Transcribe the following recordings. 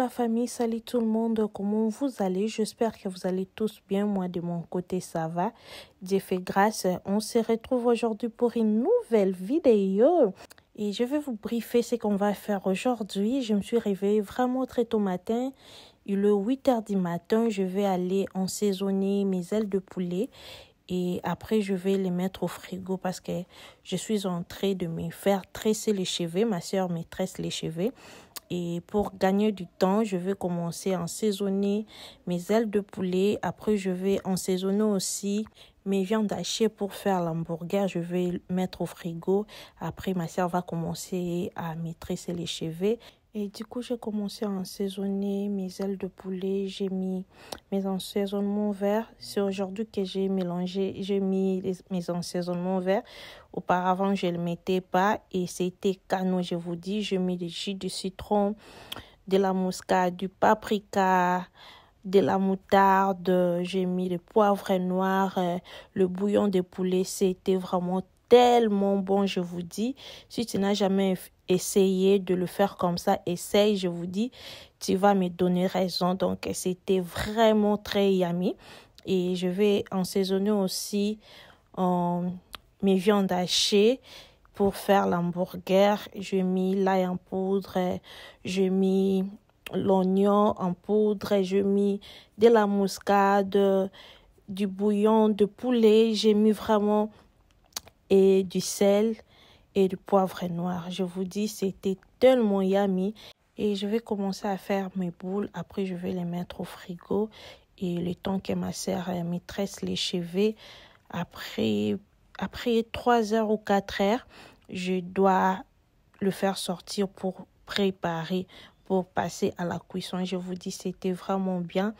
la famille, salut tout le monde, comment vous allez? J'espère que vous allez tous bien, moi de mon côté ça va. Dieu fait grâce, on se retrouve aujourd'hui pour une nouvelle vidéo. Et je vais vous briefer ce qu'on va faire aujourd'hui. Je me suis réveillée vraiment très tôt matin. Il est 8h du matin, je vais aller assaisonner mes ailes de poulet. Et après, je vais les mettre au frigo parce que je suis en train de me faire tresser les cheveux. Ma soeur me tresse les cheveux. Et pour gagner du temps, je vais commencer à assaisonner mes ailes de poulet. Après, je vais assaisonner aussi mes viandes hachées pour faire l'hamburger. Je vais mettre au frigo. Après, ma soeur va commencer à me tresser les cheveux. Et du coup, j'ai commencé à assaisonner mes ailes de poulet. J'ai mis mes assaisonnements verts. C'est aujourd'hui que j'ai mélangé, mes assaisonnements verts. Auparavant, je ne le mettais pas et c'était canon, je vous dis. J'ai mis du jus de citron, de la muscade, du paprika, de la moutarde. J'ai mis le poivre noir, le bouillon de poulet. C'était vraiment tellement bon, je vous dis. Si tu n'as jamais essayé de le faire comme ça, essaye, je vous dis. Tu vas me donner raison. Donc, c'était vraiment très yummy. Et je vais assaisonner aussi mes viandes hachées pour faire l'hamburger. J'ai mis l'ail en poudre, j'ai mis l'oignon en poudre, j'ai mis de la muscade, du bouillon de poulet, j'ai mis vraiment et du sel et du poivre noir. Je vous dis, c'était tellement yummy. Et je vais commencer à faire mes boules. Après, je vais les mettre au frigo. Et le temps que ma sœur me tresse les cheveux, après 3 heures ou 4 heures, je dois le faire sortir pour préparer, pour passer à la cuisson. Je vous dis, c'était vraiment bien.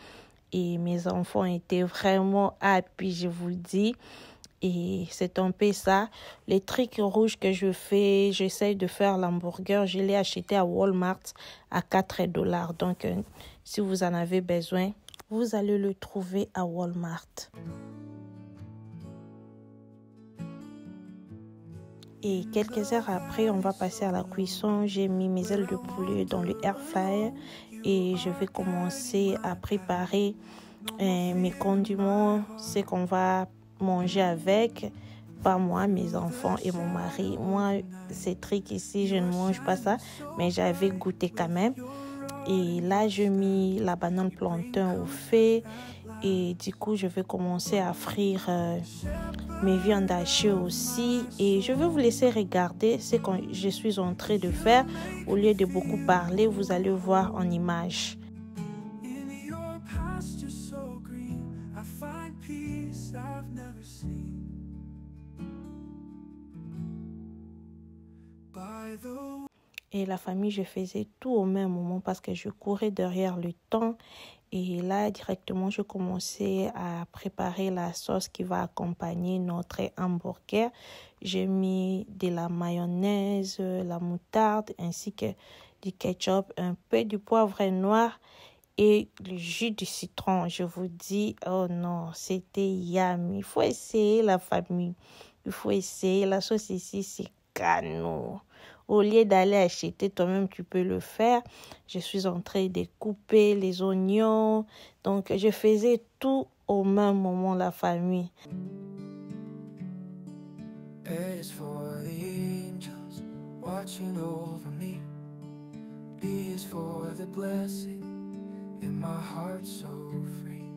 Et mes enfants étaient vraiment happy, je vous dis. Et c'est un peu ça. Les trucs rouges que je fais, j'essaie de faire l'hamburger. Je l'ai acheté à Walmart à $4. Donc, si vous en avez besoin, vous allez le trouver à Walmart. Et quelques heures après, on va passer à la cuisson. J'ai mis mes ailes de poulet dans le air fryer et je vais commencer à préparer mes condiments, ce qu'on va manger avec, pas moi, mes enfants et mon mari. Moi, ces trucs ici, je ne mange pas ça, mais j'avais goûté quand même. Et là, j'ai mis la banane plantain au feu et du coup, je vais commencer à frire mes viandes hachées aussi. Et je vais vous laisser regarder ce que je suis en train de faire. Au lieu de beaucoup parler, vous allez voir en image. Et la famille, je faisais tout au même moment parce que je courais derrière le temps. Et là, directement, je commençais à préparer la sauce qui va accompagner notre hamburger. J'ai mis de la mayonnaise, la moutarde, ainsi que du ketchup, un peu du poivre noir et le jus de citron. Je vous dis, oh non, c'était yummy. Il faut essayer, la famille. Il faut essayer. La sauce ici, c'est canon. Au lieu d'aller acheter, toi-même, tu peux le faire. Je suis en train de couper les oignons. Donc, je faisais tout au même moment, la famille. A is for the angels watching over me. B is for the blessing in my heart so free.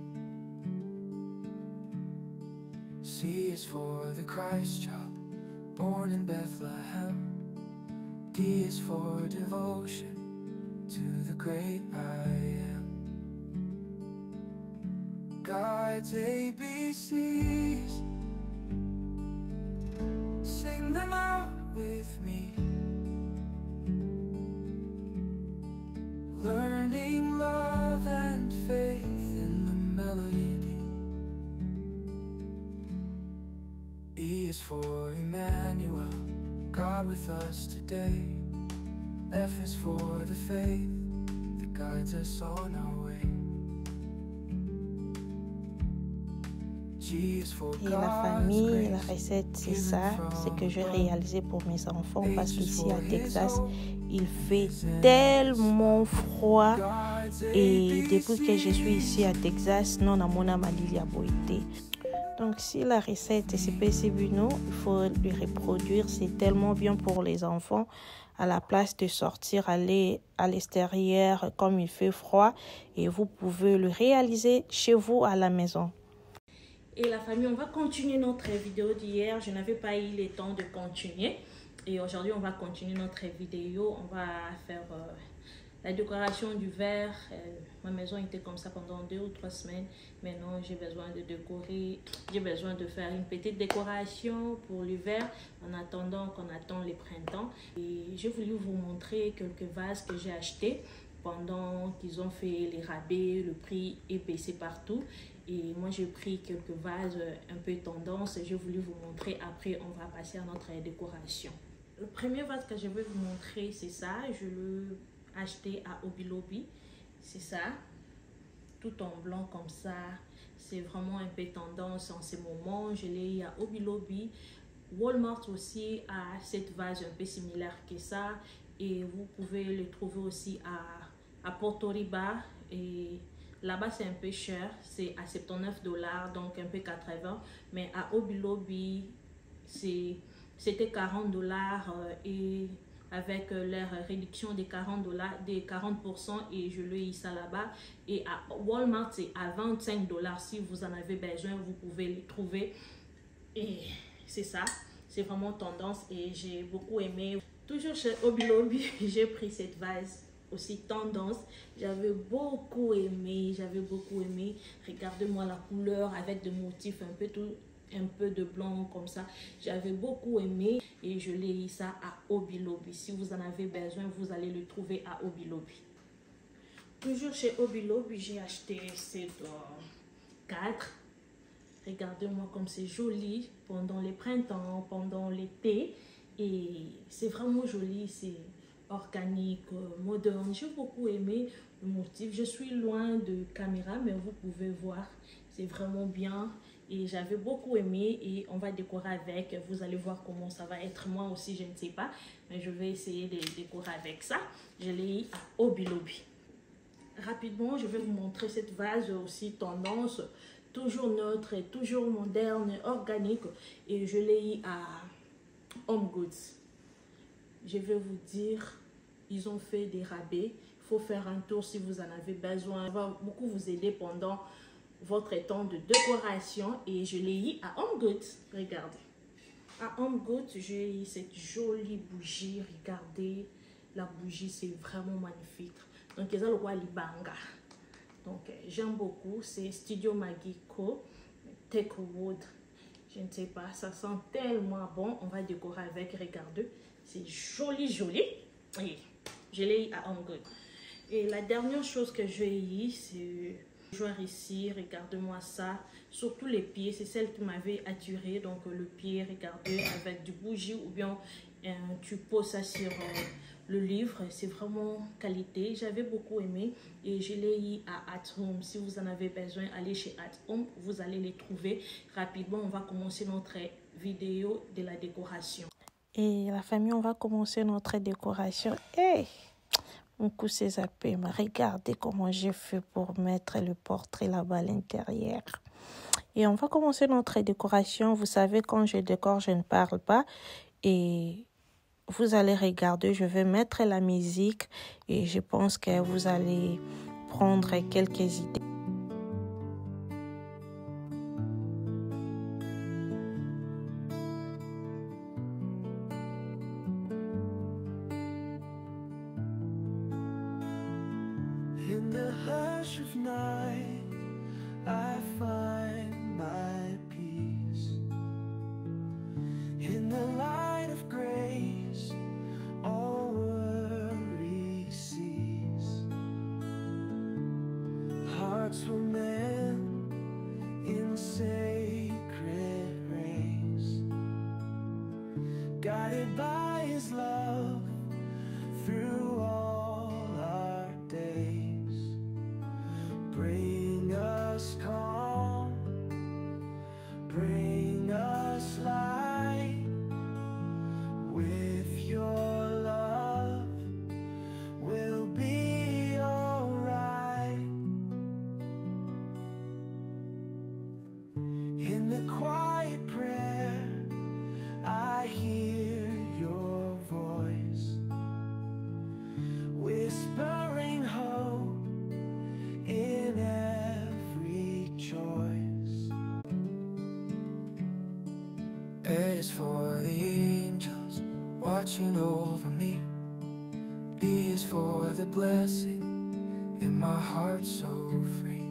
C is for the Christ child born in Bethlehem. D is for devotion to the great I am. God's ABCs, sing them out with me. Learning love and faith in the melody. E is for Emmanuel, God with us today. F is for the faith that guides us on our way. G is for Et la famille, la recette, c'est ça. C'est que j'ai réalisé pour mes enfants parce qu'ici à Texas, il fait tellement froid Et depuis que je suis ici à Texas, non à mon amali a été. Donc si la recette c'est possible, non, il faut le reproduire. C'est tellement bien pour les enfants. À la place de sortir, aller à l'extérieur comme il fait froid, et vous pouvez le réaliser chez vous à la maison. Et la famille, on va continuer notre vidéo d'hier. Je n'avais pas eu le temps de continuer. Et aujourd'hui, on va continuer notre vidéo. On va faire la décoration du verre. Ma maison était comme ça pendant 2 ou 3 semaines. Maintenant, j'ai besoin de décorer. J'ai besoin de faire une petite décoration pour l'hiver en attendant qu'on attend le printemps. Et j'ai voulu vous montrer quelques vases que j'ai achetés pendant qu'ils ont fait les rabais. Le prix est baissé partout. Et moi, j'ai pris quelques vases un peu tendance. J'ai voulu vous montrer. Après, on va passer à notre décoration. Le premier vase que je vais vous montrer, c'est ça. Je l'ai acheté à Hobby Lobby. C'est ça. Tout en blanc comme ça. C'est vraiment un peu tendance en ce moment. Je l'ai à Hobby Lobby. Walmart aussi a cette vase un peu similaire que ça. Et vous pouvez le trouver aussi à Porto Riba. Et là-bas, c'est un peu cher. C'est à 79 $, donc un peu 80. Mais à Hobby Lobby, c'était 40 $, et avec leur réduction des 40 $, des 40%, et je l'ai eu ça là-bas. Et à Walmart, c'est à 25 $. Si vous en avez besoin, vous pouvez les trouver. Et c'est ça. C'est vraiment tendance et j'ai beaucoup aimé. Toujours chez Hobby Lobby, j'ai pris cette vase aussi tendance. J'avais beaucoup aimé. Regardez-moi la couleur avec des motifs un peu de blanc comme ça. J'avais beaucoup aimé et je l'ai eu ça à Hobby Lobby. Si vous en avez besoin, vous allez le trouver à Hobby Lobby. Toujours chez Hobby Lobby, j'ai acheté ces 4. Regardez-moi comme c'est joli pendant les printemps, pendant l'été. Et c'est vraiment joli, c'est organique, moderne. J'ai beaucoup aimé le motif. Je suis loin de caméra, mais vous pouvez voir. C'est vraiment bien. Et j'avais beaucoup aimé et on va décorer avec. Vous allez voir comment ça va être. Moi aussi, je ne sais pas, mais je vais essayer de décorer avec ça. Je l'ai eu à Hobby Lobby. Rapidement, je vais vous montrer cette vase aussi tendance. Toujours neutre, toujours moderne, organique. Et je l'ai eu à Home Goods. Je vais vous dire, ils ont fait des rabais. Il faut faire un tour si vous en avez besoin. Ça va beaucoup vous aider pendant votre temps de décoration. Et je l'ai eu à Home Goods. Regardez. À Home Goods, j'ai eu cette jolie bougie. Regardez, la bougie, c'est vraiment magnifique. Donc, ils ont le roi Libanga. Donc, j'aime beaucoup. C'est Studio Magico Take Wood. Je ne sais pas, ça sent tellement bon. On va décorer avec, regardez. C'est joli, joli. Et je l'ai eu à Home Goods. Et la dernière chose que j'ai eu, c'est joueur ici. Regardez-moi ça. Surtout les pieds, c'est celle qui m'avait attiré. Donc, le pied, regardez, avec du bougie ou bien tu poses ça sur le livre. C'est vraiment qualité. J'avais beaucoup aimé et je l'ai eu à At Home. Si vous en avez besoin, allez chez At Home. Vous allez les trouver rapidement. On va commencer notre vidéo de la décoration. Et la famille, on va commencer notre décoration. Hey! Mon coup s'est zappé. Mais regardez comment j'ai fait pour mettre le portrait là-bas à l'intérieur. Et on va commencer notre décoration. Vous savez, quand je décore, je ne parle pas. Et vous allez regarder, je vais mettre la musique. Et je pense que vous allez prendre quelques idées. In the hush of night, I find my peace. In the light of grace, all worry cease. Hearts were meant in sacred race, guided by His love through all our days. Bring us calm, bring us light. With your love, we'll be alright. for the angels watching over me. B is for the blessing in my heart so free.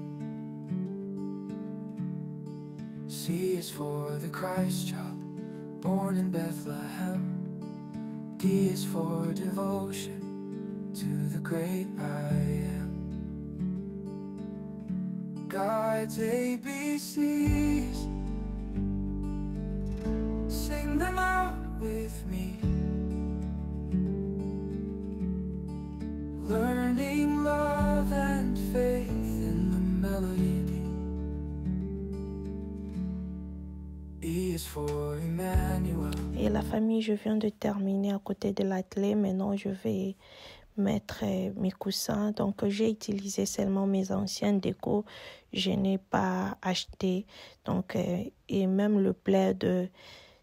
C is for the Christ child born in Bethlehem. D is for devotion to the great I am. God's ABCs, sing them out with me. Learning love and faith in the melody. E is for Emmanuel. Et la famille, je viens de terminer à côté de l'atelier. Maintenant, je vais mettre mes coussins. Donc, j'ai utilisé seulement mes anciennes décos. Je n'ai pas acheté. Donc, et même le plaid,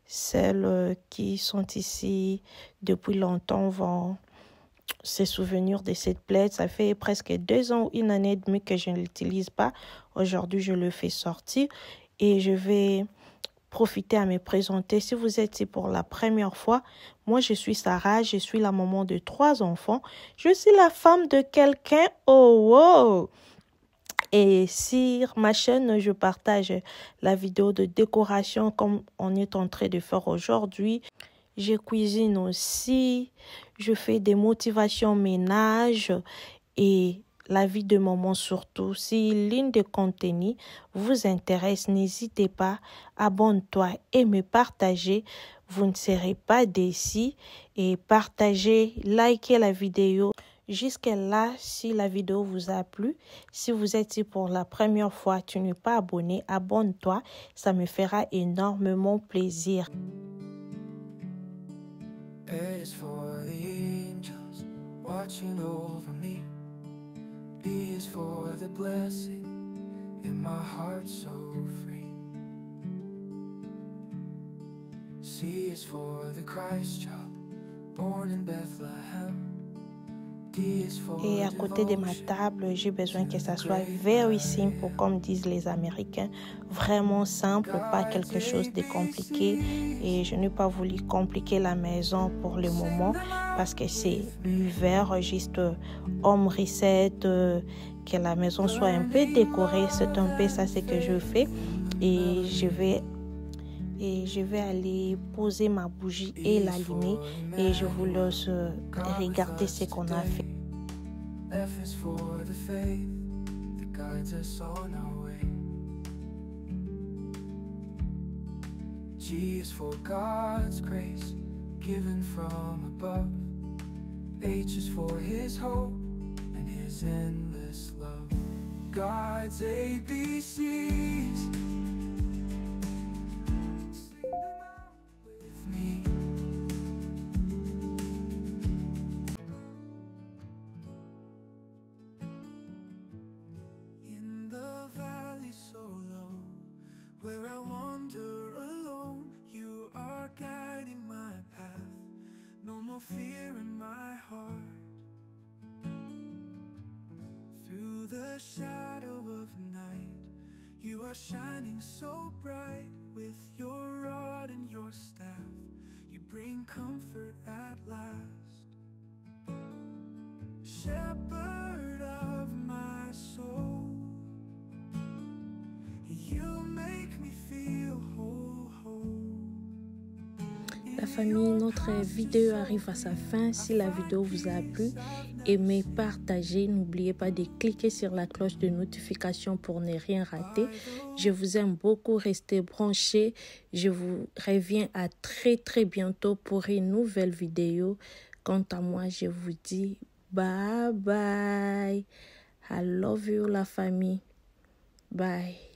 celles qui sont ici depuis longtemps vont se souvenir de cette plaid. Ça fait presque 2 ans ou 1 année et demie que je ne l'utilise pas. Aujourd'hui, je le fais sortir et je vais profiter à me présenter. Si vous êtes ici pour la première fois, moi je suis Sarah, je suis la maman de 3 enfants. Je suis la femme de quelqu'un. Oh wow! Et sur ma chaîne, je partage la vidéo de décoration comme on est en train de faire aujourd'hui. Je cuisine aussi, je fais des motivations ménage et la vie de maman surtout. Si l'une des contenus vous intéresse, n'hésitez pas, abonne-toi et me partagez. Vous ne serez pas déçus et partagez, likez la vidéo. Jusqu'à là, si la vidéo vous a plu, si vous êtes ici pour la première fois, tu n'es pas abonné, abonne-toi. Ça me fera énormément plaisir. A is for the angels watching over me. B is for the blessing in my heart so free. C is for the Christ child born in Bethlehem. Et à côté de ma table, j'ai besoin que ça soit very simple, comme disent les Américains. Vraiment simple, pas quelque chose de compliqué. Et je n'ai pas voulu compliquer la maison pour le moment parce que c'est l'hiver, juste home reset, que la maison soit un peu décorée. C'est un peu ça ce que je fais. Et je vais aller poser ma bougie et l'allumer. Et je vous laisse regarder ce qu'on a fait. F is for the faith that guides us on our way. G is for God's grace given from above. H is for His hope and His endless love. God's ABCs. Where I wander alone, you are guiding my path. No more fear in my heart. Through the shadow of night, you are shining so bright. With your rod and your staff, you bring comfort at last. Shepherd of my soul, you make me feel whole, whole. La famille, notre vidéo arrive à sa fin. Si la vidéo vous a plu, aimez, partagez. N'oubliez pas de cliquer sur la cloche de notification pour ne rien rater. Je vous aime beaucoup. Restez branchés. Je vous reviens à très bientôt pour une nouvelle vidéo. Quant à moi, je vous dis bye bye. I love you la famille. Bye.